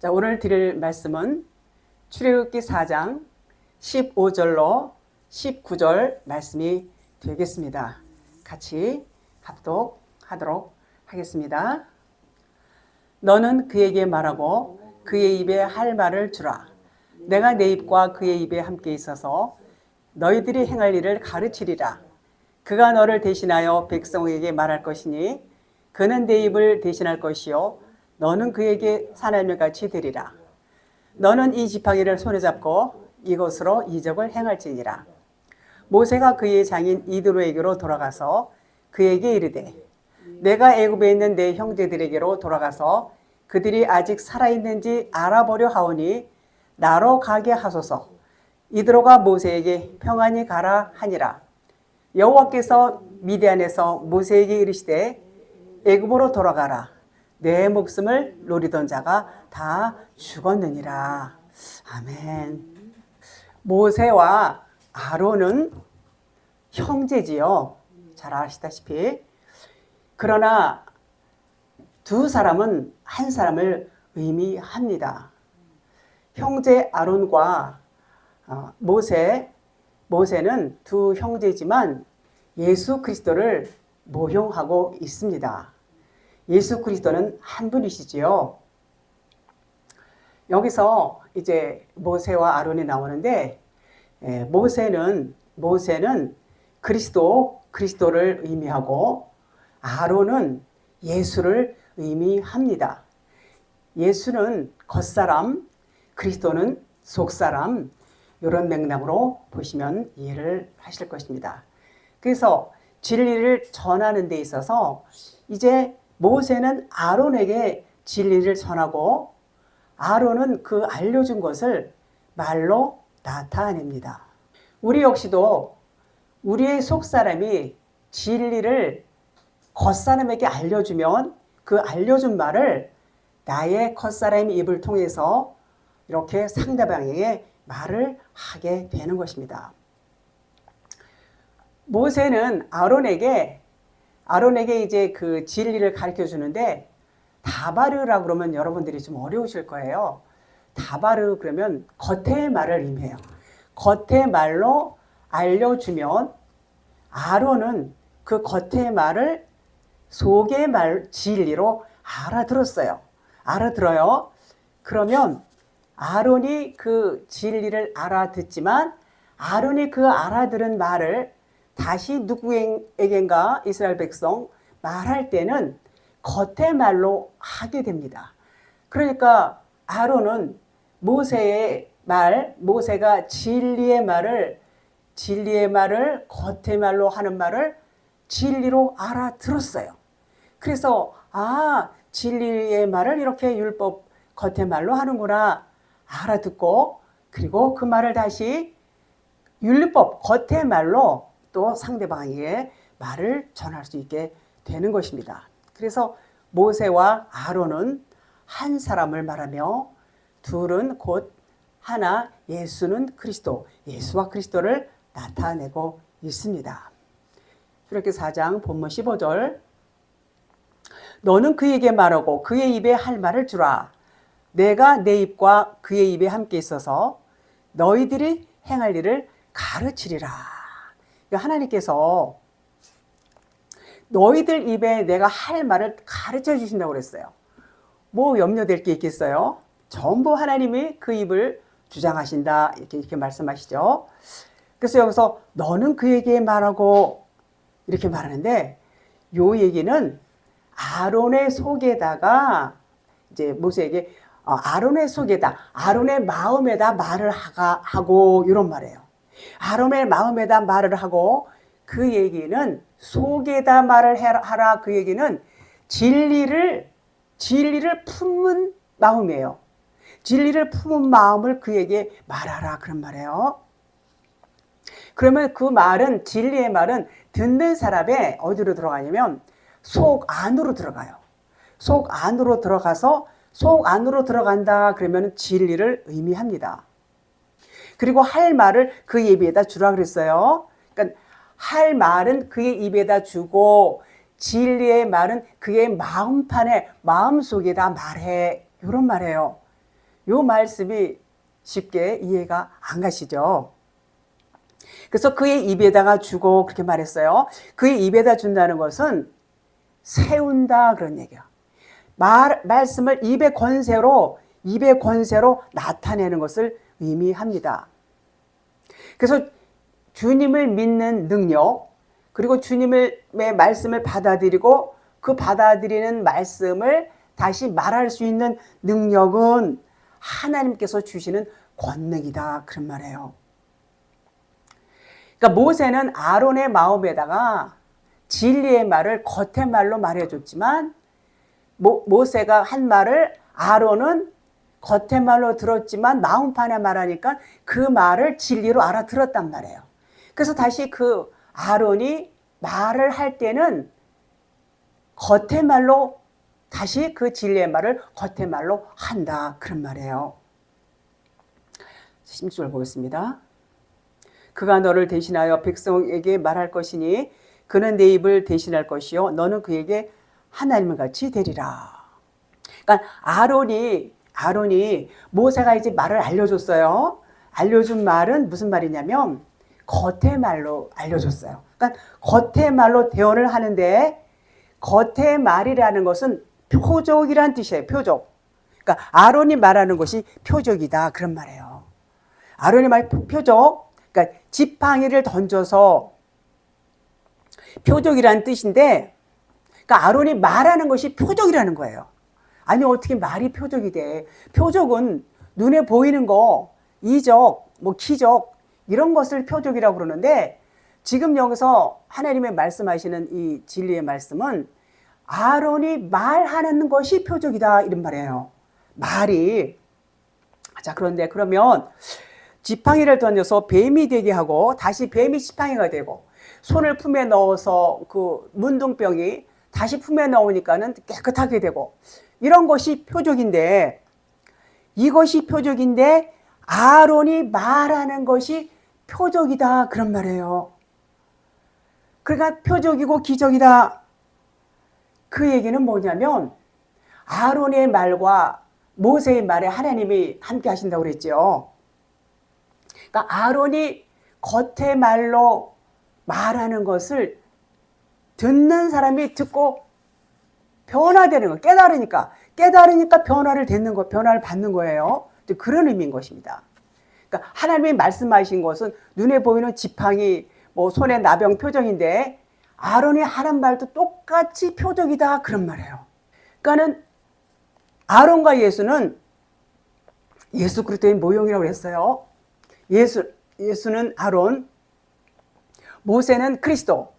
자, 오늘 드릴 말씀은 출애굽기 4장 15절로 19절 말씀이 되겠습니다. 같이 합독하도록 하겠습니다. 너는 그에게 말하고 그의 입에 할 말을 주라. 내가 내 입과 그의 입에 함께 있어서 너희들이 행할 일을 가르치리라. 그가 너를 대신하여 백성에게 말할 것이니 그는 내 입을 대신할 것이요 너는 그에게 사나이와 같이 되리라. 너는 이 지팡이를 손에 잡고 이것으로 이적을 행할지니라. 모세가 그의 장인 이드로에게로 돌아가서 그에게 이르되 내가 애굽에 있는 내 형제들에게로 돌아가서 그들이 아직 살아있는지 알아보려 하오니 나로 가게 하소서. 이드로가 모세에게 평안히 가라 하니라. 여호와께서 미디안에서 모세에게 이르시되 애굽으로 돌아가라. 내 목숨을 노리던 자가 다 죽었느니라. 아멘. 모세와 아론은 형제지요. 잘 아시다시피. 그러나 두 사람은 한 사람을 의미합니다. 형제 아론과 모세는 두 형제지만 예수 그리스도를 모형하고 있습니다. 예수 그리스도는 한 분이시지요. 여기서 이제 모세와 아론이 나오는데 모세는 그리스도를 의미하고 아론은 예수를 의미합니다. 예수는 겉사람, 그리스도는 속사람, 이런 맥락으로 보시면 이해를 하실 것입니다. 그래서 진리를 전하는 데 있어서 이제 모세는 아론에게 진리를 전하고 아론은 그 알려준 것을 말로 나타냅니다. 우리 역시도 우리의 속사람이 진리를 겉사람에게 알려주면 그 알려준 말을 나의 겉사람의 입을 통해서 이렇게 상대방에게 말을 하게 되는 것입니다. 모세는 아론에게 이제 그 진리를 가르쳐 주는데 다바르라고 그러면 여러분들이 좀 어려우실 거예요. 다바르 그러면 겉의 말을 의미해요. 겉의 말로 알려주면 아론은 그 겉의 말을 속의 말 진리로 알아들어요. 그러면 아론이 그 진리를 알아듣지만 아론이 그 알아들은 말을 다시 누구에겐가 이스라엘 백성 말할 때는 겉의 말로 하게 됩니다. 그러니까 아론은 모세가 진리의 말을 겉의 말로 하는 말을 진리로 알아들었어요. 그래서 진리의 말을 이렇게 율법 겉의 말로 하는구나 알아듣고 그리고 그 말을 다시 율법 겉의 말로 또 상대방에게 말을 전할 수 있게 되는 것입니다. 그래서 모세와 아론은 한 사람을 말하며 둘은 곧 하나 예수는 그리스도, 예수와 그리스도를 나타내고 있습니다. 출애굽기 4장 본문 15절 너는 그에게 말하고 그의 입에 할 말을 주라. 내가 내 입과 그의 입에 함께 있어서 너희들이 행할 일을 가르치리라. 하나님께서 너희들 입에 내가 할 말을 가르쳐 주신다고 그랬어요. 뭐 염려될 게 있겠어요? 전부 하나님이 그 입을 주장하신다 이렇게 말씀하시죠. 그래서 여기서 너는 그에게 말하고 이렇게 말하는데 요 얘기는 아론의 속에다가 이제 모세에게 아론의 속에다 아론의 마음에다 말을 하고 이런 말이에요. 아론의 마음에다 말을 하고 그 얘기는 속에다 말을 하라. 그 얘기는 진리를 품은 마음이에요. 진리를 품은 마음을 그에게 말하라 그런 말이에요. 그러면 그 말은 진리의 말은 듣는 사람의 어디로 들어가냐면 속 안으로 들어가요. 속 안으로 들어가서 속 안으로 들어간다 그러면 진리를 의미합니다. 그리고 할 말을 그 입에다 주라 그랬어요. 그러니까 할 말은 그의 입에다 주고 진리의 말은 그의 마음속에다 말해. 이런 말이에요. 요 말씀이 쉽게 이해가 안 가시죠? 그래서 그의 입에다가 주고 그렇게 말했어요. 그의 입에다 준다는 것은 세운다 그런 얘기야. 말씀을 입의 권세로 나타내는 것을 의미합니다. 그래서 주님을 믿는 능력, 그리고 주님의 말씀을 받아들이고 그 받아들이는 말씀을 다시 말할 수 있는 능력은 하나님께서 주시는 권능이다 그런 말이에요. 그러니까 모세는 아론의 마음에다가 진리의 말을 겉의 말로 말해줬지만 모세가 한 말을 아론은 겉의 말로 들었지만 마음판에 말하니까 그 말을 진리로 알아들었단 말이에요. 그래서 다시 그 아론이 말을 할 때는 겉의 말로 다시 그 진리의 말을 겉의 말로 한다 그런 말이에요. 16절 보겠습니다. 그가 너를 대신하여 백성에게 말할 것이니 그는 내 입을 대신할 것이요 너는 그에게 하나님을 같이 되리라. 그러니까 아론이 모세가 이제 말을 알려줬어요. 알려준 말은 무슨 말이냐면 겉의 말로 알려줬어요. 그러니까 겉의 말로 대언을 하는데 겉의 말이라는 것은 표적이란 뜻이에요. 표적. 그러니까 아론이 말하는 것이 표적이다 그런 말이에요. 아론이 말 표적. 그러니까 지팡이를 던져서 표적이라는 뜻인데, 그러니까 아론이 말하는 것이 표적이라는 거예요. 아니 어떻게 말이 표적이 돼? 표적은 눈에 보이는 거, 이적, 기적 이런 것을 표적이라고 그러는데 지금 여기서 하나님의 말씀하시는 이 진리의 말씀은 아론이 말하는 것이 표적이다 이런 말이에요. 말이. 자, 그런데 그러면 지팡이를 던져서 뱀이 되게 하고 다시 뱀이 지팡이가 되고 손을 품에 넣어서 그 문둥병이 다시 품에 넣으니까는 깨끗하게 되고 이런 것이 표적인데 이것이 표적인데 아론이 말하는 것이 표적이다 그런 말이에요. 그러니까 표적이고 기적이다. 그 얘기는 뭐냐면 아론의 말과 모세의 말에 하나님이 함께 하신다고 그랬죠. 그러니까 아론이 겉의 말로 말하는 것을 듣는 사람이 듣고 변화되는 거, 깨달으니까 변화를 받는 거예요. 그런 의미인 것입니다. 그러니까 하나님이 말씀하신 것은 눈에 보이는 지팡이, 손에 나병 표정인데 아론이 하는 말도 똑같이 표적이다 그런 말이에요. 그러니까는 아론과 예수는 예수 그리스도의 모형이라고 했어요. 예수는 아론, 모세는 그리스도.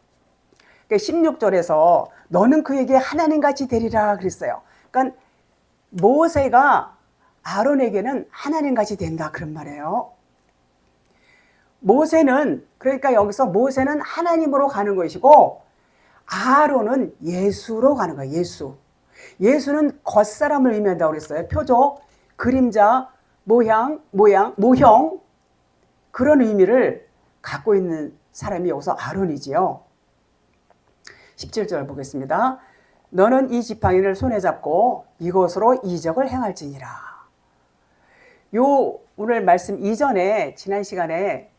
16절에서 너는 그에게 하나님같이 되리라 그랬어요. 그러니까 모세가 아론에게는 하나님같이 된다 그런 말이에요. 그러니까 여기서 모세는 하나님으로 가는 것이고 아론은 예수로 가는 거예요. 예수는 겉사람을 의미한다고 그랬어요. 표적, 그림자, 모형 그런 의미를 갖고 있는 사람이 여기서 아론이지요. 17절 보겠습니다. 너는 이 지팡이를 손에 잡고 이것으로 이적을 행할지니라. 오늘 말씀 이전에 지난 시간에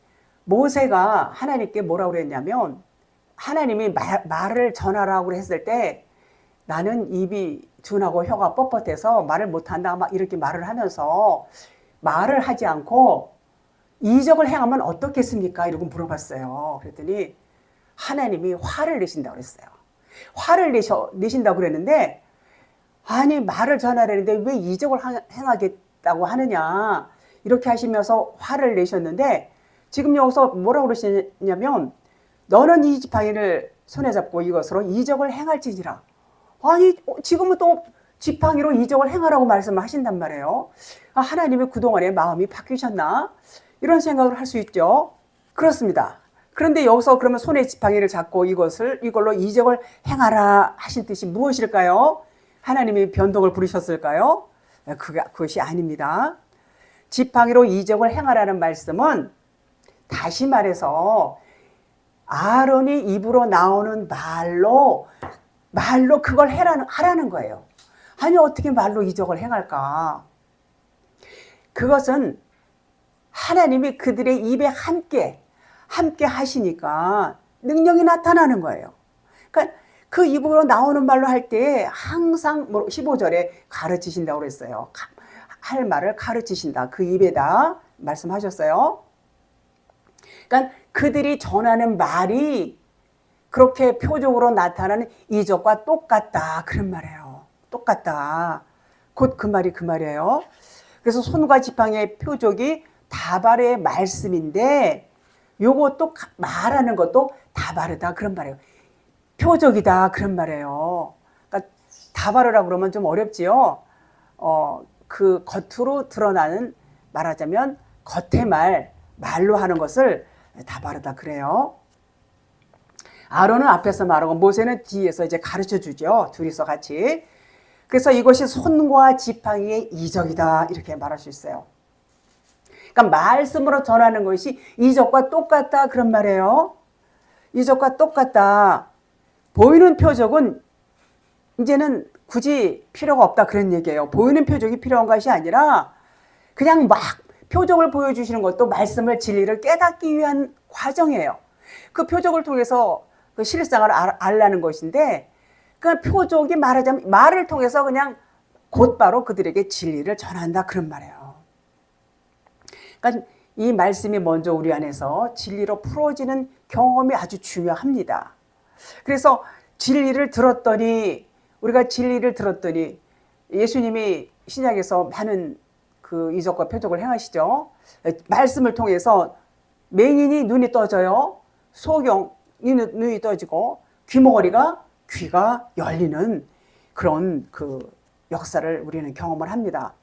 모세가 하나님께 뭐라고 그랬냐면 하나님이 말을 전하라고 했을 때 나는 입이 둔하고 혀가 뻣뻣해서 말을 못한다 막 이렇게 말을 하면서 말을 하지 않고 이적을 행하면 어떻겠습니까? 이러고 물어봤어요. 그랬더니 하나님이 화를 내신다고 그랬어요. 화를 내신다고 그랬는데 아니 말을 전하려는데 왜 이적을 행하겠다고 하느냐 이렇게 하시면서 화를 내셨는데 지금 여기서 뭐라고 그러시냐면 너는 이 지팡이를 손에 잡고 이것으로 이적을 행할지니라. 아니 지금은 또 지팡이로 이적을 행하라고 말씀을 하신단 말이에요. 하나님이 그동안에 마음이 바뀌셨나? 이런 생각을 할 수 있죠. 그렇습니다. 그런데 여기서 그러면 손에 지팡이를 잡고 이걸로 이적을 행하라 하신 뜻이 무엇일까요? 하나님이 변덕을 부리셨을까요? 그것이 아닙니다. 지팡이로 이적을 행하라는 말씀은 다시 말해서 아론이 입으로 나오는 말로 그걸 하라는 거예요. 아니 어떻게 말로 이적을 행할까? 그것은 하나님이 그들의 입에 함께 하시니까 능력이 나타나는 거예요. 그러니까 그 입으로 나오는 말로 할 때 항상 15절에 가르치신다고 그랬어요. 할 말을 가르치신다. 그 입에다 말씀하셨어요. 그러니까 그들이 전하는 말이 그렇게 표적으로 나타나는 이적과 똑같다. 그런 말이에요. 똑같다. 곧 그 말이 그 말이에요. 그래서 손과 지팡이의 표적이 다발의 말씀인데 요것도 말하는 것도 다바르다. 그런 말이에요. 표적이다. 그런 말이에요. 그러니까 다바르라고 그러면 좀 어렵지요. 그 겉으로 드러나는 말하자면 겉의 말로 하는 것을 다바르다 그래요. 아론은 앞에서 말하고 모세는 뒤에서 이제 가르쳐 주죠. 둘이서 같이. 그래서 이것이 손과 지팡이의 이적이다. 이렇게 말할 수 있어요. 그러니까 말씀으로 전하는 것이 이적과 똑같다. 그런 말이에요. 이적과 똑같다. 보이는 표적은 이제는 굳이 필요가 없다. 그런 얘기예요. 보이는 표적이 필요한 것이 아니라 그냥 막 표적을 보여주시는 것도 말씀을 진리를 깨닫기 위한 과정이에요. 그 표적을 통해서 그 실상을 알라는 것인데 그 표적이 말하자면 말을 통해서 그냥 곧바로 그들에게 진리를 전한다. 그런 말이에요. 그러니까 이 말씀이 먼저 우리 안에서 진리로 풀어지는 경험이 아주 중요합니다. 그래서 우리가 진리를 들었더니 예수님이 신약에서 많은 그 이적과 표적을 행하시죠. 말씀을 통해서 맹인이 눈이 떠져요. 소경이 눈이 떠지고 귀가 열리는 그런 그 역사를 우리는 경험을 합니다.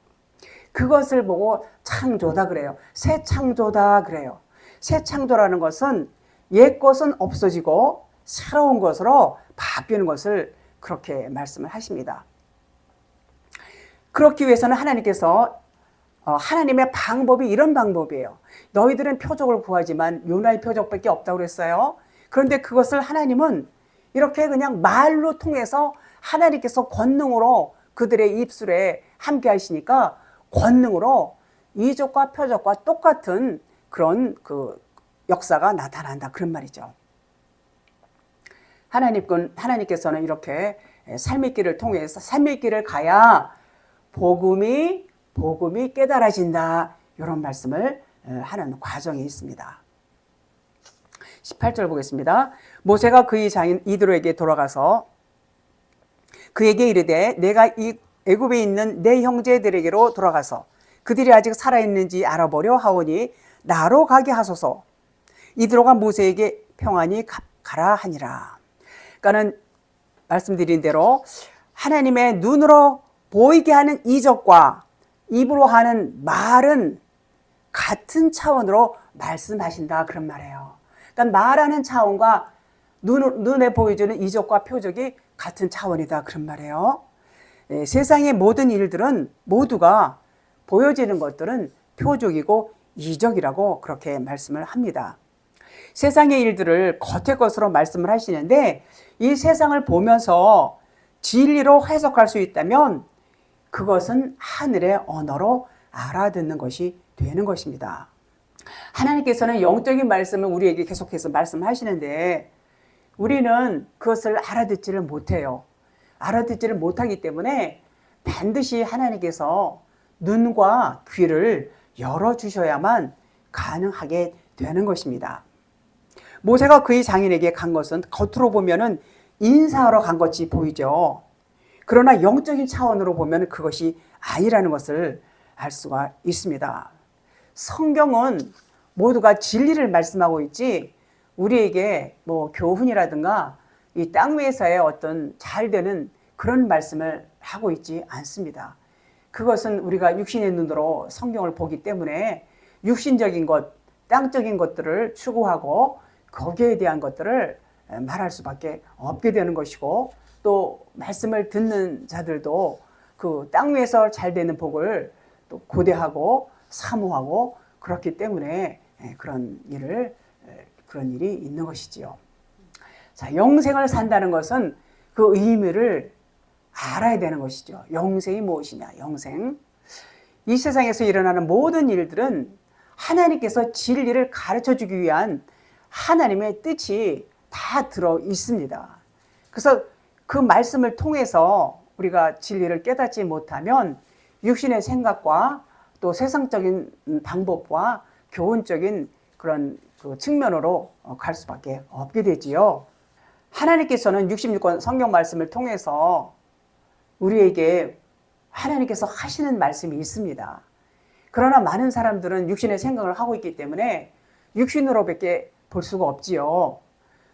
그것을 보고 창조다 그래요. 새 창조다 그래요. 새 창조라는 것은 옛 것은 없어지고 새로운 것으로 바뀌는 것을 그렇게 말씀을 하십니다. 그렇기 위해서는 하나님께서 하나님의 방법이 이런 방법이에요. 너희들은 표적을 구하지만 요나의 표적밖에 없다고 그랬어요. 그런데 그것을 하나님은 이렇게 그냥 말로 통해서 하나님께서 권능으로 그들의 입술에 함께 하시니까 권능으로 이적과 표적과 똑같은 그런 그 역사가 나타난다. 그런 말이죠. 하나님께서는 이렇게 삶의 길을 통해서 삶의 길을 가야 복음이 깨달아진다. 이런 말씀을 하는 과정이 있습니다. 18절 보겠습니다. 모세가 그의 장인 이드로에게 돌아가서 그에게 이르되 내가 이 애굽에 있는 내 형제들에게로 돌아가서 그들이 아직 살아있는지 알아보려 하오니 나로 가게 하소서. 이드로가 모세에게 평안히 가라 하니라. 그러니까는 말씀드린 대로 하나님의 눈으로 보이게 하는 이적과 입으로 하는 말은 같은 차원으로 말씀하신다. 그런 말이에요. 그러니까 말하는 차원과 눈에 보여주는 이적과 표적이 같은 차원이다. 그런 말이에요. 세상의 모든 일들은 모두가 보여지는 것들은 표적이고 이적이라고 그렇게 말씀을 합니다. 세상의 일들을 겉의 것으로 말씀을 하시는데 이 세상을 보면서 진리로 해석할 수 있다면 그것은 하늘의 언어로 알아듣는 것이 되는 것입니다. 하나님께서는 영적인 말씀을 우리에게 계속해서 말씀하시는데 우리는 그것을 알아듣지를 못해요. 알아듣지를 못하기 때문에 반드시 하나님께서 눈과 귀를 열어주셔야만 가능하게 되는 것입니다. 모세가 그의 장인에게 간 것은 겉으로 보면은 인사하러 간 것이 보이죠. 그러나 영적인 차원으로 보면 그것이 아니라는 것을 알 수가 있습니다. 성경은 모두가 진리를 말씀하고 있지 우리에게 교훈이라든가 이 땅 위에서의 어떤 잘 되는 그런 말씀을 하고 있지 않습니다. 그것은 우리가 육신의 눈으로 성경을 보기 때문에 육신적인 것, 땅적인 것들을 추구하고 거기에 대한 것들을 말할 수밖에 없게 되는 것이고 또 말씀을 듣는 자들도 그 땅 위에서 잘 되는 복을 또 고대하고 사모하고 그렇기 때문에 그런 일이 있는 것이지요. 자, 영생을 산다는 것은 그 의미를 알아야 되는 것이죠. 영생이 무엇이냐? 영생. 이 세상에서 일어나는 모든 일들은 하나님께서 진리를 가르쳐 주기 위한 하나님의 뜻이 다 들어 있습니다. 그래서 그 말씀을 통해서 우리가 진리를 깨닫지 못하면 육신의 생각과 또 세상적인 방법과 교훈적인 그런 그 측면으로 갈 수밖에 없게 되지요. 하나님께서는 66권 성경 말씀을 통해서 우리에게 하나님께서 하시는 말씀이 있습니다. 그러나 많은 사람들은 육신의 생각을 하고 있기 때문에 육신으로밖에 볼 수가 없지요.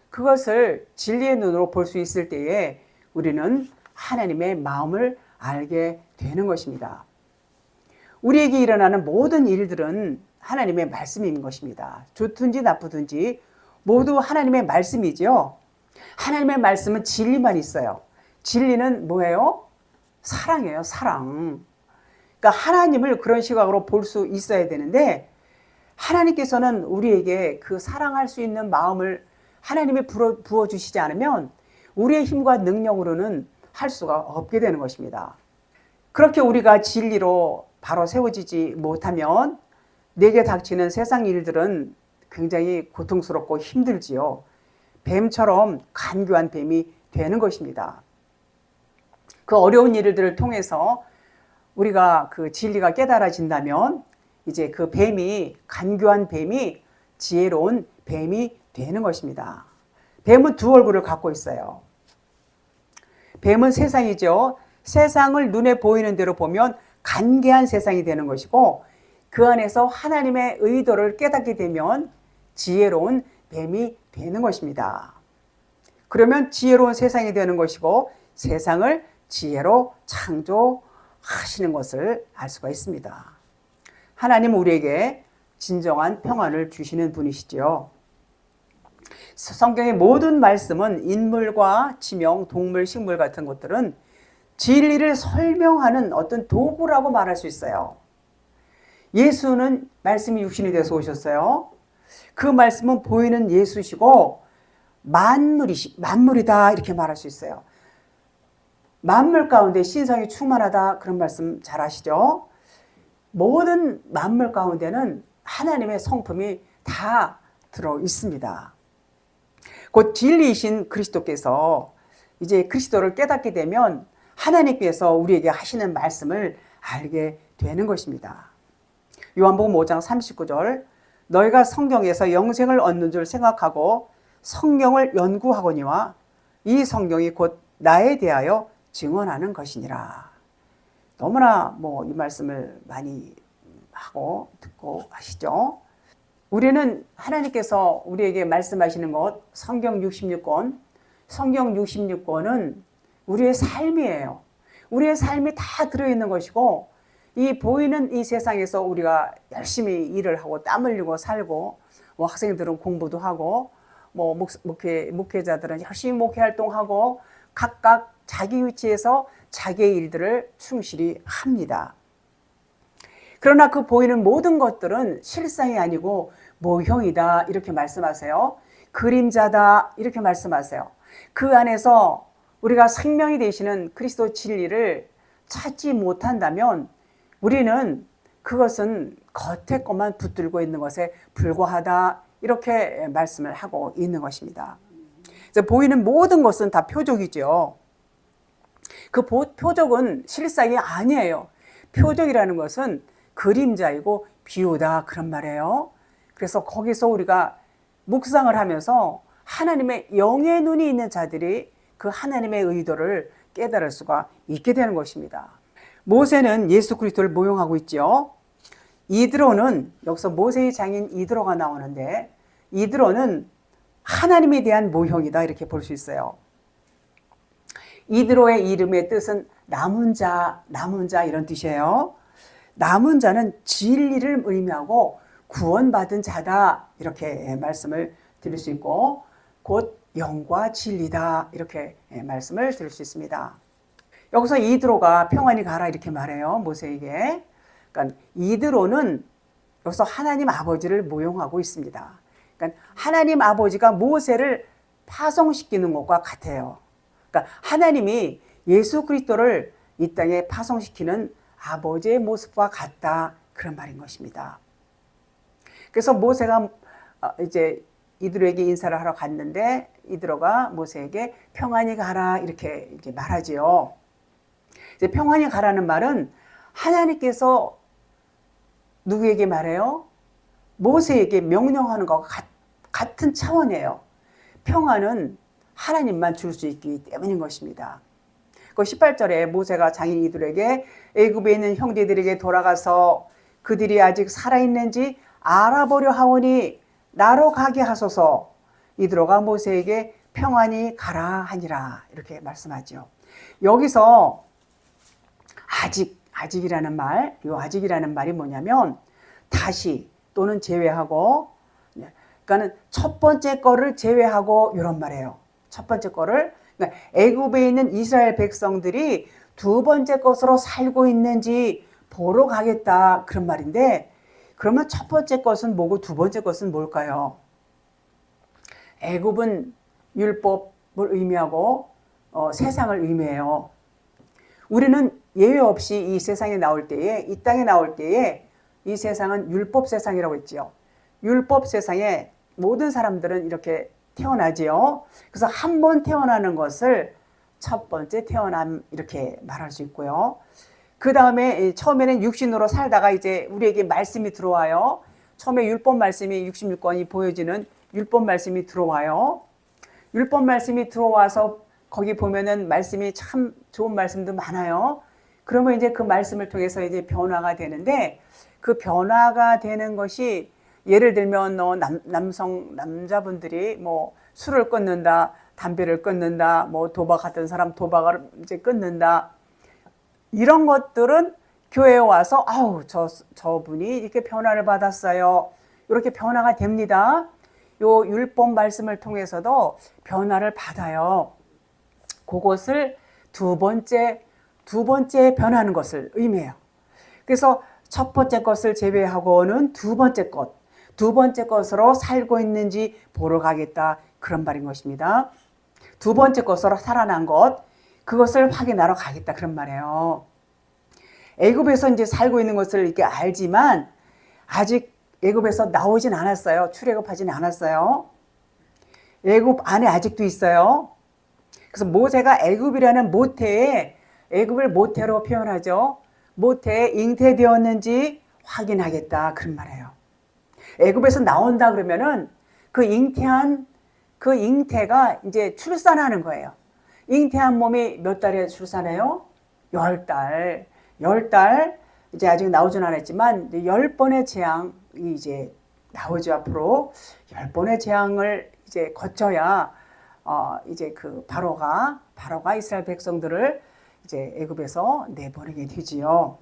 그것을 진리의 눈으로 볼 수 있을 때에 우리는 하나님의 마음을 알게 되는 것입니다. 우리에게 일어나는 모든 일들은 하나님의 말씀인 것입니다. 좋든지 나쁘든지 모두 하나님의 말씀이죠. 하나님의 말씀은 진리만 있어요. 진리는 뭐예요? 사랑이에요. 사랑. 그러니까 하나님을 그런 시각으로 볼 수 있어야 되는데 하나님께서는 우리에게 그 사랑할 수 있는 마음을 하나님이 부어주시지 않으면 우리의 힘과 능력으로는 할 수가 없게 되는 것입니다. 그렇게 우리가 진리로 바로 세워지지 못하면 내게 닥치는 세상 일들은 굉장히 고통스럽고 힘들지요. 뱀처럼 간교한 뱀이 되는 것입니다. 그 어려운 일들을 통해서 우리가 그 진리가 깨달아진다면 이제 그 뱀이, 간교한 뱀이 지혜로운 뱀이 되는 것입니다. 뱀은 두 얼굴을 갖고 있어요. 뱀은 세상이죠. 세상을 눈에 보이는 대로 보면 간계한 세상이 되는 것이고 그 안에서 하나님의 의도를 깨닫게 되면 지혜로운 뱀이 되는 것입니다. 그러면 지혜로운 세상이 되는 것이고 세상을 지혜로 창조하시는 것을 알 수가 있습니다. 하나님은 우리에게 진정한 평안을 주시는 분이시죠. 성경의 모든 말씀은 인물과 지명, 동물, 식물 같은 것들은 진리를 설명하는 어떤 도구라고 말할 수 있어요. 예수는 말씀이 육신이 돼서 오셨어요. 그 말씀은 보이는 예수시고 만물이다 이렇게 말할 수 있어요. 만물 가운데 신성이 충만하다 그런 말씀 잘 아시죠? 모든 만물 가운데는 하나님의 성품이 다 들어 있습니다. 곧 진리이신 그리스도께서 이제 그리스도를 깨닫게 되면 하나님께서 우리에게 하시는 말씀을 알게 되는 것입니다. 요한복음 5장 39절 너희가 성경에서 영생을 얻는 줄 생각하고 성경을 연구하거니와 이 성경이 곧 나에 대하여 증언하는 것이니라. 너무나 이 말씀을 많이 하고 듣고 하시죠. 우리는 하나님께서 우리에게 말씀하시는 것 성경 66권, 성경 66권은 우리의 삶이에요. 우리의 삶이 다 들어있는 것이고 이 보이는 이 세상에서 우리가 열심히 일을 하고 땀 흘리고 살고 학생들은 공부도 하고 목회자들은 열심히 목회 활동하고 각각 자기 위치에서 자기의 일들을 충실히 합니다. 그러나 그 보이는 모든 것들은 실상이 아니고 모형이다 이렇게 말씀하세요. 그림자다 이렇게 말씀하세요. 그 안에서 우리가 생명이 되시는 그리스도 진리를 찾지 못한다면 우리는 그것은 겉에 것만 붙들고 있는 것에 불과하다 이렇게 말씀을 하고 있는 것입니다. 그래서 보이는 모든 것은 다 표적이죠. 그 표적은 실상이 아니에요. 표적이라는 것은 그림자이고 비유다 그런 말이에요. 그래서 거기서 우리가 묵상을 하면서 하나님의 영의 눈이 있는 자들이 그 하나님의 의도를 깨달을 수가 있게 되는 것입니다. 모세는 예수 그리스도를 모형하고 있죠. 이드로는 여기서 모세의 장인 이드로가 나오는데 이드로는 하나님에 대한 모형이다 이렇게 볼 수 있어요. 이드로의 이름의 뜻은 남은 자 이런 뜻이에요. 남은 자는 진리를 의미하고 구원받은 자다 이렇게 말씀을 드릴 수 있고 곧 영과 진리다 이렇게 말씀을 드릴 수 있습니다. 여기서 이드로가 평안히 가라 이렇게 말해요. 모세에게. 그러니까 이드로는 여기서 하나님 아버지를 모형하고 있습니다. 그러니까 하나님 아버지가 모세를 파송시키는 것과 같아요. 그러니까 하나님이 예수 그리스도를 이 땅에 파송시키는 아버지의 모습과 같다. 그런 말인 것입니다. 그래서 모세가 이제 이드로에게 인사를 하러 갔는데 이드로가 모세에게 평안히 가라 이렇게 말하지요. 이제 평안히 가라는 말은 하나님께서 누구에게 말해요? 모세에게 명령하는 것과 같은 차원이에요. 평안은 하나님만 줄 수 있기 때문인 것입니다. 그 18절에 모세가 장인 이들에게 애굽에 있는 형제들에게 돌아가서 그들이 아직 살아있는지 알아보려 하오니 나로 가게 하소서. 이드로가 모세에게 평안히 가라 하니라 이렇게 말씀하죠. 여기서 아직이라는 말, 이 아직이라는 말이 뭐냐면 다시 또는 제외하고, 그러니까는 첫 번째 거를 제외하고 이런 말이에요. 첫 번째 거를, 그러니까 애굽에 있는 이스라엘 백성들이 두 번째 것으로 살고 있는지 보러 가겠다 그런 말인데, 그러면 첫 번째 것은 뭐고 두 번째 것은 뭘까요? 애굽은 율법을 의미하고 세상을 의미해요. 우리는 예외 없이 이 세상에 나올 때에, 이 땅에 나올 때에 이 세상은 율법 세상이라고 했지요. 율법 세상에 모든 사람들은 이렇게 태어나지요. 그래서 한 번 태어나는 것을 첫 번째 태어남 이렇게 말할 수 있고요. 그 다음에 처음에는 육신으로 살다가 이제 우리에게 말씀이 들어와요. 처음에 율법 말씀이 66권이 보여지는 율법 말씀이 들어와요. 율법 말씀이 들어와서 거기 보면은 말씀이 참 좋은 말씀도 많아요. 그러면 이제 그 말씀을 통해서 이제 변화가 되는데, 그 변화가 되는 것이 예를 들면 남자분들이 뭐 술을 끊는다, 담배를 끊는다, 뭐 도박하던 사람 도박을 이제 끊는다. 이런 것들은 교회에 와서 저분이 이렇게 변화를 받았어요. 이렇게 변화가 됩니다. 요 율법 말씀을 통해서도 변화를 받아요. 그것을 두 번째 변하는 것을 의미해요. 그래서 첫 번째 것을 제외하고는 두 번째 것으로 살고 있는지 보러 가겠다 그런 말인 것입니다. 두 번째 것으로 살아난 것, 그것을 확인하러 가겠다 그런 말이에요. 애굽에서 이제 살고 있는 것을 이렇게 알지만 아직 애굽에서 나오진 않았어요. 출애굽하지는 않았어요. 애굽 안에 아직도 있어요. 그래서 모세가 애굽이라는 모태에, 애굽을 모태로 표현하죠. 모태에 잉태되었는지 확인하겠다 그런 말이에요. 애굽에서 나온다 그러면은 그 잉태가 이제 출산하는 거예요. 잉태한 몸이 몇 달에 출산해요? 10달. 이제 아직 나오진 않았지만 10번의 재앙이 이제 나오죠. 앞으로 10번의 재앙을 이제 거쳐야 이제 그 바로가 이스라엘 백성들을 이제 애굽에서 내보내게 되지요.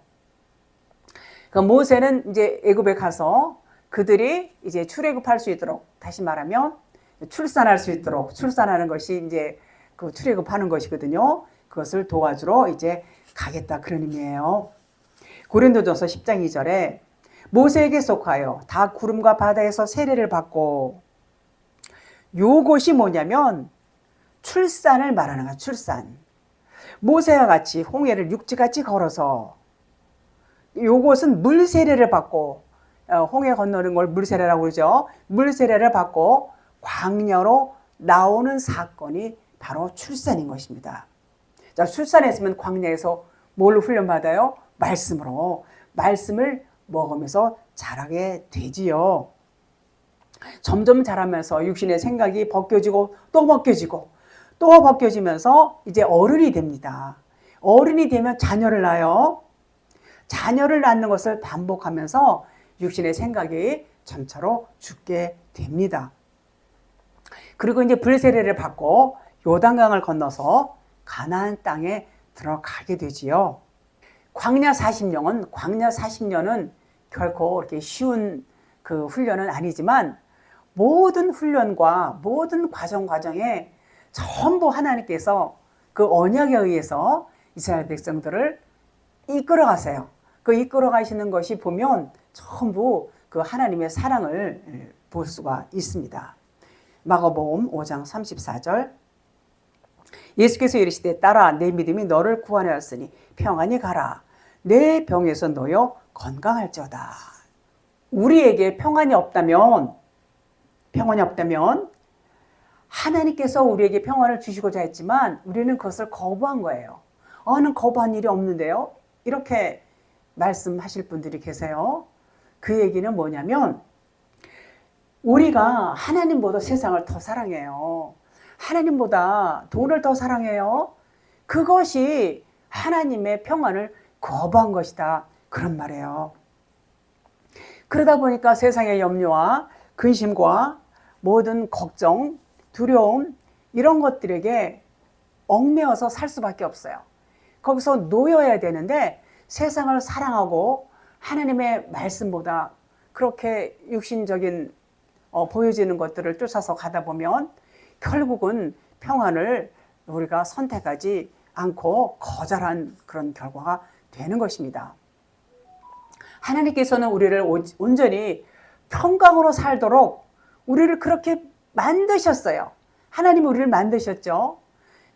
그 모세는 이제 애굽에 가서 그들이 이제 출애굽할 수 있도록, 다시 말하면 출산할 수 있도록, 출산하는 것이 이제 그 출애굽하는 것이거든요. 그것을 도와주러 이제 가겠다 그런 의미예요. 고린도전서 10장 2절에 모세에게 속하여 다 구름과 바다에서 세례를 받고, 요것이 뭐냐면 출산을 말하는 거야. 출산. 모세와 같이 홍해를 육지같이 걸어서, 요것은 물세례를 받고, 홍해 건너는 걸 물세례라고 그러죠. 물세례를 받고 광야로 나오는 사건이 바로 출산인 것입니다. 자, 출산했으면 광야에서 뭘로 훈련받아요? 말씀으로. 말씀을 먹으면서 자라게 되지요. 점점 자라면서 육신의 생각이 벗겨지고 또 벗겨지고 또 벗겨지면서 이제 어른이 됩니다. 어른이 되면 자녀를 낳아요. 자녀를 낳는 것을 반복하면서 육신의 생각이 점차로 죽게 됩니다. 그리고 이제 불세례를 받고 요단강을 건너서 가나안 땅에 들어가게 되지요. 광야 40년은 결코 이렇게 쉬운 그 훈련은 아니지만, 모든 훈련과 모든 과정에 전부 하나님께서 그 언약에 의해서 이스라엘 백성들을 이끌어 가세요. 그 이끌어 가시는 것이 보면 전부 그 하나님의 사랑을 볼 수가 있습니다. 마가복음 5장 34절, 예수께서 이르시되 딸아 내 믿음이 너를 구원하였으니 평안히 가라. 내 병에서 놓여 건강할지어다. 우리에게 평안이 없다면 하나님께서 우리에게 평안을 주시고자 했지만 우리는 그것을 거부한 거예요. 나는 거부한 일이 없는데요. 이렇게 말씀하실 분들이 계세요. 그 얘기는 뭐냐면 우리가 하나님보다 세상을 더 사랑해요. 하나님보다 돈을 더 사랑해요. 그것이 하나님의 평안을 거부한 것이다. 그런 말이에요. 그러다 보니까 세상의 염려와 근심과 모든 걱정, 두려움 이런 것들에게 얽매여서 살 수밖에 없어요. 거기서 놓여야 되는데 세상을 사랑하고 하나님의 말씀보다 그렇게 육신적인 보여지는 것들을 쫓아서 가다 보면 결국은 평안을 우리가 선택하지 않고 거절한 그런 결과가 되는 것입니다. 하나님께서는 우리를 온전히 평강으로 살도록 우리를 그렇게 만드셨어요. 하나님이 우리를 만드셨죠.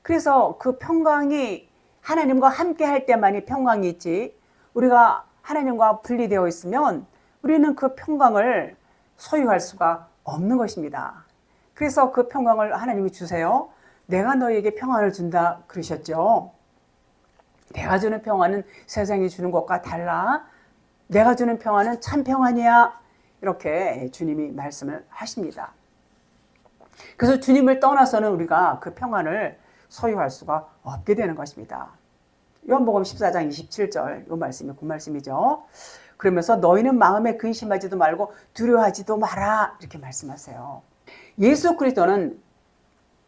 그래서 그 평강이 하나님과 함께 할 때만이 평강이 있지 우리가 하나님과 분리되어 있으면 우리는 그 평강을 소유할 수가 없는 것입니다. 그래서 그 평강을 하나님이 주세요. 내가 너에게 평안을 준다 그러셨죠. 내가 주는 평안은 세상이 주는 것과 달라. 내가 주는 평안은 참 평안이야. 이렇게 주님이 말씀을 하십니다. 그래서 주님을 떠나서는 우리가 그 평안을 소유할 수가 없게 되는 것입니다. 요한복음 14장 27절 이 말씀이 그 말씀이죠. 그러면서 너희는 마음에 근심하지도 말고 두려워하지도 마라 이렇게 말씀하세요. 예수 그리스도는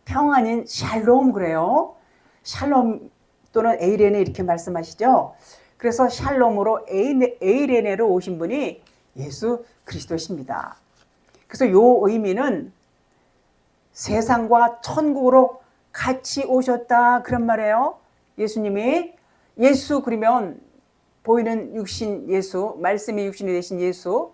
평안인 샬롬 그래요. 샬롬 또는 에이레네 이렇게 말씀하시죠. 그래서 샬롬으로 에이레네로 오신 분이 예수 그리스도십니다. 그래서 요 의미는 세상과 천국으로 같이 오셨다 그런 말이에요. 예수님이 예수 그리면 보이는 육신 예수, 말씀이 육신이 되신 예수,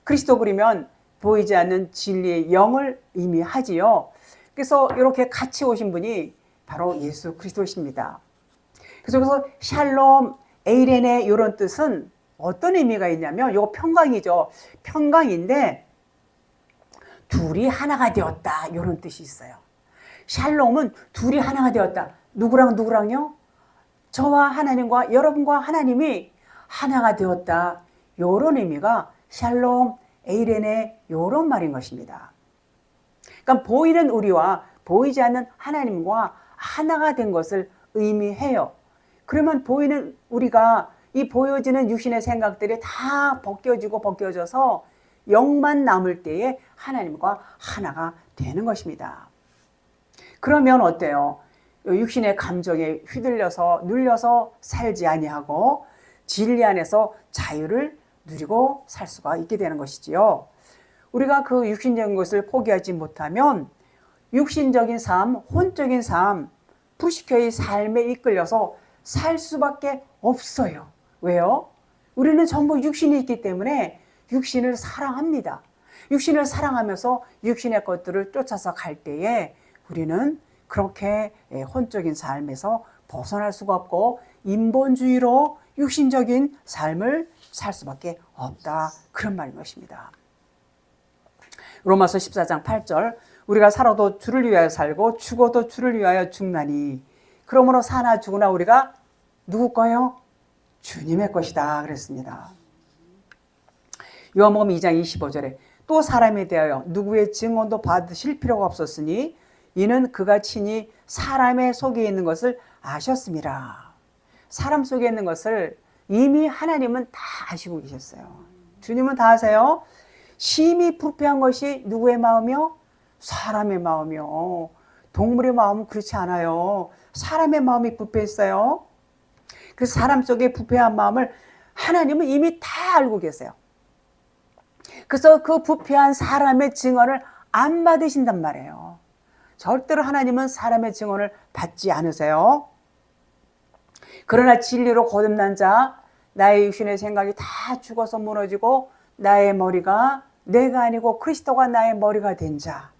그리스도 그리면 보이지 않는 진리의 영을 의미하지요. 그래서 이렇게 같이 오신 분이 바로 예수 그리스도십니다. 그래서 샬롬, 에이레네 이런 뜻은 어떤 의미가 있냐면 이거 평강이죠. 평강인데 둘이 하나가 되었다 이런 뜻이 있어요. 샬롬은 둘이 하나가 되었다. 누구랑 누구랑요? 저와 하나님과 여러분과 하나님이 하나가 되었다. 이런 의미가 샬롬, 에이레네 이런 말인 것입니다. 그러니까 보이는 우리와 보이지 않는 하나님과 하나가 된 것을 의미해요. 그러면 보이는 우리가 이 보여지는 육신의 생각들이 다 벗겨져서 영만 남을 때에 하나님과 하나가 되는 것입니다. 그러면 어때요? 육신의 감정에 휘둘려서 눌려서 살지 아니하고 진리 안에서 자유를 누리고 살 수가 있게 되는 것이지요. 우리가 그 육신적인 것을 포기하지 못하면 육신적인 삶, 혼적인 삶, 불식혀의 삶에 이끌려서 살 수밖에 없어요. 왜요? 우리는 전부 육신이 있기 때문에 육신을 사랑합니다. 육신을 사랑하면서 육신의 것들을 쫓아서 갈 때에 우리는 그렇게 혼적인 삶에서 벗어날 수가 없고 인본주의로 육신적인 삶을 살 수밖에 없다. 그런 말인 것입니다. 로마서 14장 8절 우리가 살아도 주를 위하여 살고 죽어도 주를 위하여 죽나니 그러므로 사나 죽으나 우리가 누구 거요? 주님의 것이다 그랬습니다. 요한복음 2장 25절에 또 사람에 대하여 누구의 증언도 받으실 필요가 없었으니 이는 그가 친히 사람의 속에 있는 것을 아셨습니다. 사람 속에 있는 것을 이미 하나님은 다 아시고 계셨어요. 주님은 다 아세요. 심히 부패한 것이 누구의 마음이요? 사람의 마음이요. 동물의 마음은 그렇지 않아요. 사람의 마음이 부패했어요. 그래서 사람 속에 부패한 마음을 하나님은 이미 다 알고 계세요. 그래서 그 부패한 사람의 증언을 안 받으신단 말이에요. 절대로 하나님은 사람의 증언을 받지 않으세요. 그러나 진리로 거듭난 자, 나의 육신의 생각이 다 죽어서 무너지고 나의 머리가 내가 아니고 그리스도가 나의 머리가 된 자,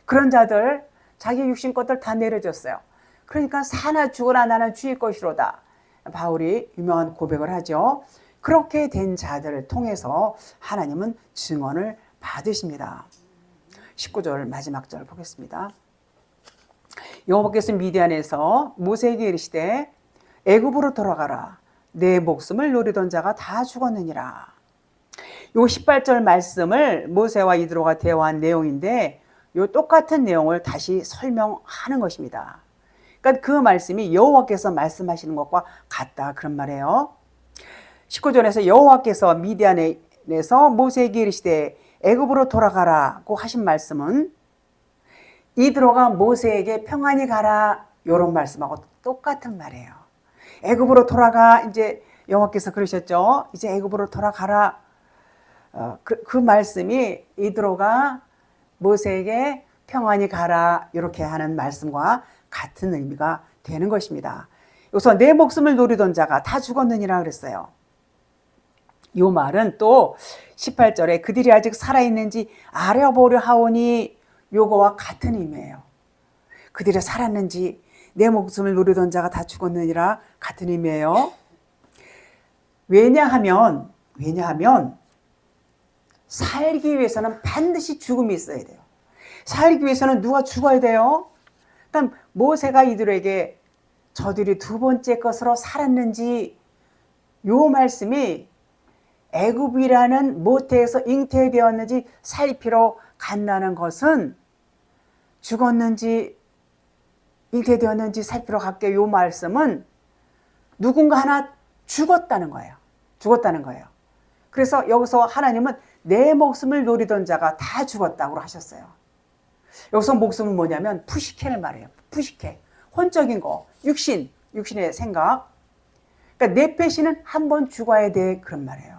그런 자들 자기 육신 것들 다 내려줬어요. 그러니까 사나 죽으나 나는 주의 것이로다. 바울이 유명한 고백을 하죠. 그렇게 된 자들을 통해서 하나님은 증언을 받으십니다. 19절 마지막 절 보겠습니다. 여호와께서 미디안에서 모세에게 이르시되 애굽으로 돌아가라. 내 목숨을 노리던 자가 다 죽었느니라. 요 18절 말씀을 모세와 이드로가 대화한 내용인데 요 똑같은 내용을 다시 설명하는 것입니다. 그러니까 그 말씀이 여호와께서 말씀하시는 것과 같다 그런 말이에요. 19절에서 여호와께서 미디안에서 모세에게 이르시되 애굽으로 돌아가라고 하신 말씀은 이드로가 모세에게 평안히 가라 이런 말씀하고 똑같은 말이에요. 애굽으로 돌아가 이제 여호와께서 그러셨죠. 이제 애굽으로 돌아가라. 그 말씀이 이드로가 모세에게 평안히 가라 이렇게 하는 말씀과 같은 의미가 되는 것입니다. 여기서 내 목숨을 노리던 자가 다 죽었느니라 그랬어요. 이 말은 또 18절에 그들이 아직 살아있는지 알아보려 하오니 요거와 같은 의미예요. 그들이 살았는지 내 목숨을 노리던 자가 다 죽었느니라 같은 의미예요. 왜냐하면 살기 위해서는 반드시 죽음이 있어야 돼요. 살기 위해서는 누가 죽어야 돼요? 그러니까 모세가 이들에게 저들이 두 번째 것으로 살았는지 요 말씀이 애굽이라는 모태에서 잉태되었는지 살피러 간다는 것은 죽었는지 잉태되었는지 살피러 갈게 요 말씀은 누군가 하나 죽었다는 거예요. 죽었다는 거예요. 그래서 여기서 하나님은 내 목숨을 노리던 자가 다 죽었다고 하셨어요. 여기서 목숨은 뭐냐면 푸시케를 말해요. 푸시케. 혼적인 거. 육신의 생각. 그러니까 네페시는 한 번 죽어야 돼 그런 말이에요.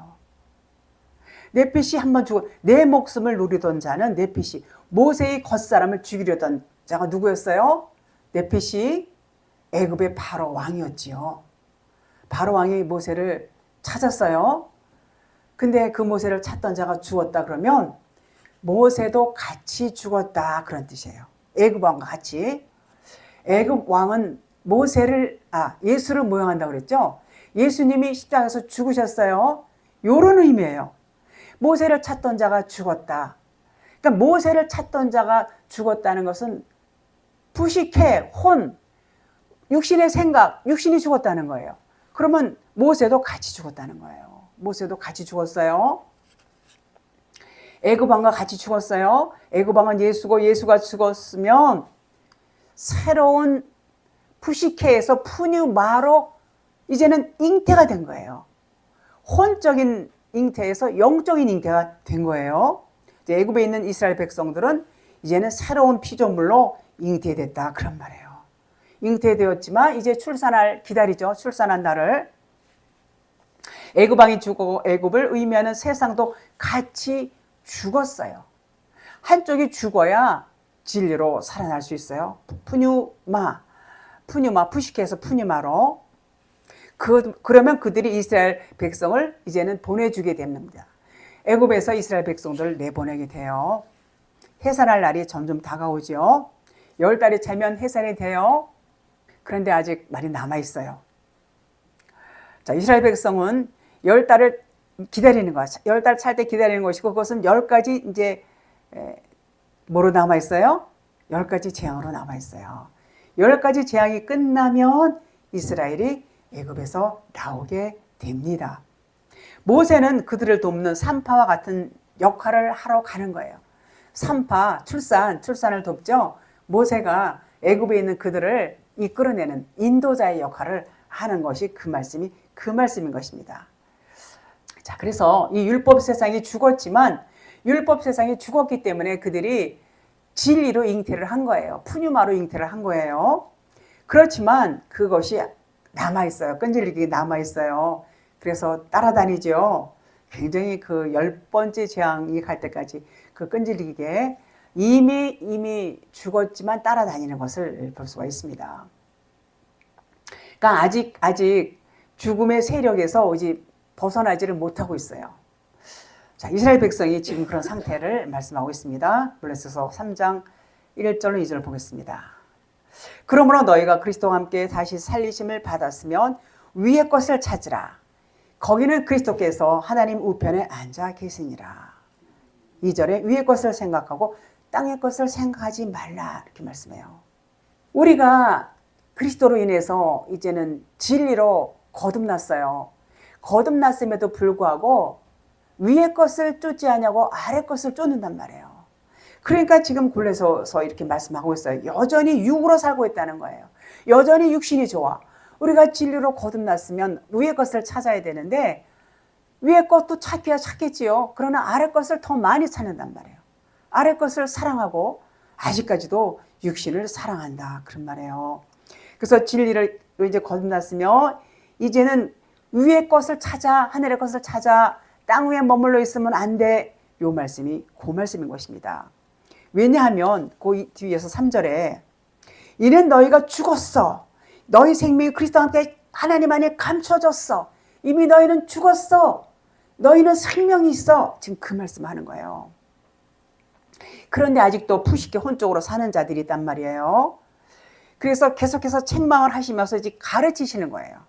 네페시 한 번 죽어. 내 목숨을 노리던 자는 네페시. 모세의 겉사람을 죽이려던 자가 누구였어요? 네페시 애굽의 바로 왕이었지요. 바로 왕이 모세를 찾았어요. 근데 그 모세를 찾던 자가 죽었다 그러면 모세도 같이 죽었다 그런 뜻이에요. 애굽 왕과 같이. 애굽 왕은 예수를 모형한다고 그랬죠. 예수님이 십자가에서 죽으셨어요. 요런 의미예요. 모세를 찾던 자가 죽었다. 그러니까 모세를 찾던 자가 죽었다는 것은 부식해, 육신의 생각, 육신이 죽었다는 거예요. 그러면 모세도 같이 죽었다는 거예요. 모세도 같이 죽었어요. 애굽 왕과 같이 죽었어요. 애굽 왕은 예수고 예수가 죽었으면 새로운 푸시케에서 푸뉴마로 이제는 잉태가 된 거예요. 혼적인 잉태에서 영적인 잉태가 된 거예요. 이제 애굽에 있는 이스라엘 백성들은 이제는 새로운 피조물로 잉태됐다 그런 말이에요. 잉태되었지만 이제 출산할 기다리죠. 출산한 날을. 애굽 왕이 죽고 애굽을 의미하는 세상도 같이 죽었어요. 한쪽이 죽어야 진리로 살아날 수 있어요. 푸뉴마, 푸시케에서 푸뉴마로. 그러면 그들이 이스라엘 백성을 이제는 보내주게 됩니다. 애굽에서 이스라엘 백성들을 내보내게 돼요. 해산할 날이 점점 다가오죠. 10달이 차면 해산이 돼요. 그런데 아직 말이 남아있어요. 자, 이스라엘 백성은 10달을 기다리는 것, 10달 찰 때 기다리는 것이고, 그것은 10가지 이제, 뭐로 남아있어요? 10가지 재앙으로 남아있어요. 10가지 재앙이 끝나면 이스라엘이 애굽에서 나오게 됩니다. 모세는 그들을 돕는 산파와 같은 역할을 하러 가는 거예요. 산파, 출산을 돕죠. 모세가 애굽에 있는 그들을 이끌어내는 인도자의 역할을 하는 것이 그 말씀인 것입니다. 자, 그래서 이 율법 세상이 죽었지만 율법 세상이 죽었기 때문에 그들이 진리로 잉태를 한 거예요. 푸뉴마로 잉태를 한 거예요. 그렇지만 그것이 남아있어요. 끈질기게 남아있어요. 그래서 따라다니죠. 굉장히 그 10번째 재앙이 갈 때까지 그 끈질기게 이미 죽었지만 따라다니는 것을 볼 수가 있습니다. 그러니까 아직 죽음의 세력에서 이제 벗어나지를 못하고 있어요. 자, 이스라엘 백성이 지금 그런 상태를 말씀하고 있습니다. 블레스서 3장 1절 2절 보겠습니다. 그러므로 너희가 그리스도와 함께 다시 살리심을 받았으면 위의 것을 찾으라. 거기는 그리스도께서 하나님 우편에 앉아 계시니라. 2절에 위의 것을 생각하고 땅의 것을 생각하지 말라 이렇게 말씀해요. 우리가 그리스도로 인해서 이제는 진리로 거듭났어요. 거듭났음에도 불구하고 위의 것을 쫓지 않냐고 아래 것을 쫓는단 말이에요. 그러니까 지금 골로새서 이렇게 말씀하고 있어요. 여전히 육으로 살고 있다는 거예요. 여전히 육신이 좋아. 우리가 진리로 거듭났으면 위의 것을 찾아야 되는데 위의 것도 찾기야 찾겠지요. 그러나 아래 것을 더 많이 찾는단 말이에요. 아래 것을 사랑하고 아직까지도 육신을 사랑한다 그런 말이에요. 그래서 진리를 이제 거듭났으며 이제는 위의 것을 찾아 하늘의 것을 찾아 땅 위에 머물러 있으면 안 돼. 요 말씀이 그 말씀인 것입니다. 왜냐하면 그 뒤에서 3절에 이는 너희가 죽었어. 너희 생명이 그리스도와 함께 하나님 안에 감춰졌어. 이미 너희는 죽었어. 너희는 생명이 있어. 지금 그 말씀하는 거예요. 그런데 아직도 푸시게 혼적으로 사는 자들이 있단 말이에요. 그래서 계속해서 책망을 하시면서 이제 가르치시는 거예요.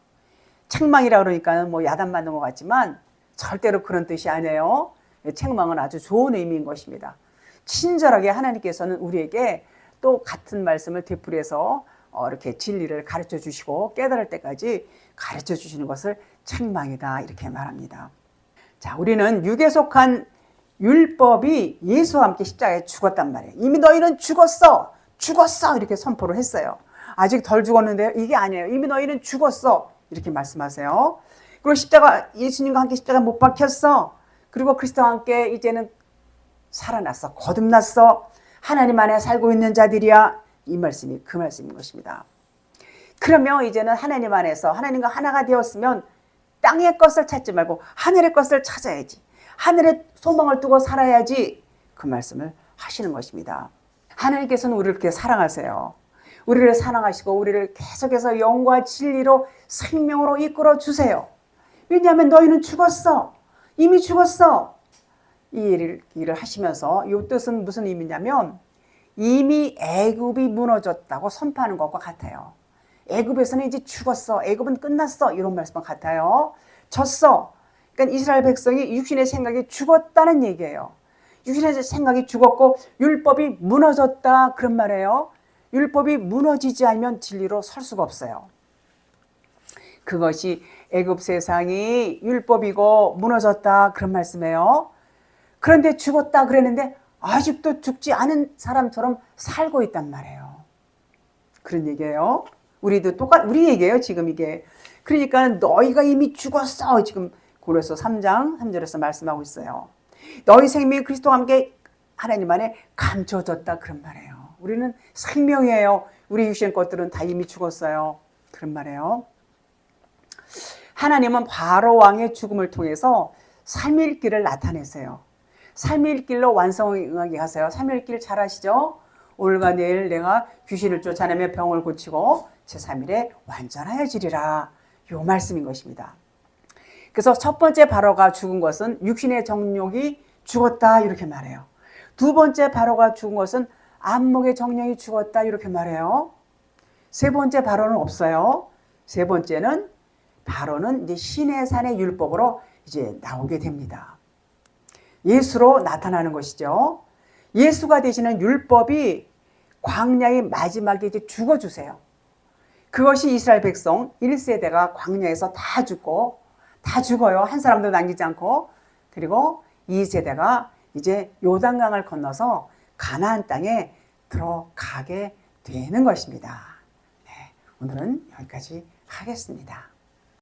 책망이라 그러니까 뭐 야단맞는 것 같지만 절대로 그런 뜻이 아니에요. 책망은 아주 좋은 의미인 것입니다. 친절하게 하나님께서는 우리에게 또 같은 말씀을 되풀이해서 이렇게 진리를 가르쳐 주시고 깨달을 때까지 가르쳐 주시는 것을 책망이다 이렇게 말합니다. 자, 우리는 육에 속한 율법이 예수와 함께 십자가에 죽었단 말이에요. 이미 너희는 죽었어. 죽었어. 이렇게 선포를 했어요. 아직 덜 죽었는데 이게 아니에요. 이미 너희는 죽었어. 이렇게 말씀하세요. 그리고 십자가 예수님과 함께 십자가 못 박혔어. 그리고 그리스도와 함께 이제는 살아났어. 거듭났어. 하나님 안에 살고 있는 자들이야. 이 말씀이 그 말씀인 것입니다. 그러면 이제는 하나님 안에서 하나님과 하나가 되었으면 땅의 것을 찾지 말고 하늘의 것을 찾아야지. 하늘의 소망을 두고 살아야지. 그 말씀을 하시는 것입니다. 하나님께서는 우리를 그렇게 사랑하세요. 우리를 사랑하시고 우리를 계속해서 영과 진리로 생명으로 이끌어 주세요. 왜냐하면 너희는 죽었어. 이미 죽었어. 이 일을 하시면서 이 뜻은 무슨 의미냐면 이미 애굽이 무너졌다고 선포하는 것과 같아요. 애굽에서는 이제 죽었어. 애굽은 끝났어. 이런 말씀과 같아요. 졌어. 그러니까 이스라엘 백성이 육신의 생각이 죽었다는 얘기예요. 육신의 생각이 죽었고 율법이 무너졌다 그런 말이에요. 율법이 무너지지 않으면 진리로 설 수가 없어요. 그것이 애굽 세상이 율법이고 무너졌다 그런 말씀이에요. 그런데 죽었다 그랬는데 아직도 죽지 않은 사람처럼 살고 있단 말이에요. 그런 얘기예요. 우리도 우리 얘기예요 지금 이게. 그러니까 너희가 이미 죽었어. 지금 골로새 3장 3절에서 말씀하고 있어요. 너희 생명이 그리스도와 함께 하나님 안에 감춰졌다 그런 말이에요. 우리는 생명이에요. 우리 육신의 것들은 다 이미 죽었어요. 그런 말이에요. 하나님은 바로 왕의 죽음을 통해서 3일 길을 나타내세요. 3일 길로 완성하게 하세요. 3일 길 잘 아시죠? 오늘과 내일 내가 귀신을 쫓아내며 병을 고치고 제3일에 완전하여지리라. 요 말씀인 것입니다. 그래서 첫 번째 바로가 죽은 것은 육신의 정욕이 죽었다 이렇게 말해요. 두 번째 바로가 죽은 것은 안목의 정욕이 죽었다 이렇게 말해요. 세 번째 바로는 없어요. 세 번째는 바로는 이제 신의 산의 율법으로 이제 나오게 됩니다. 예수로 나타나는 것이죠. 예수가 되시는 율법이 광야의 마지막에 이제 죽어주세요. 그것이 이스라엘 백성 1세대가 광야에서 다 죽어요. 한 사람도 남기지 않고. 그리고 2세대가 이제 요단강을 건너서 가나안 땅에 들어가게 되는 것입니다. 네, 오늘은 여기까지 하겠습니다.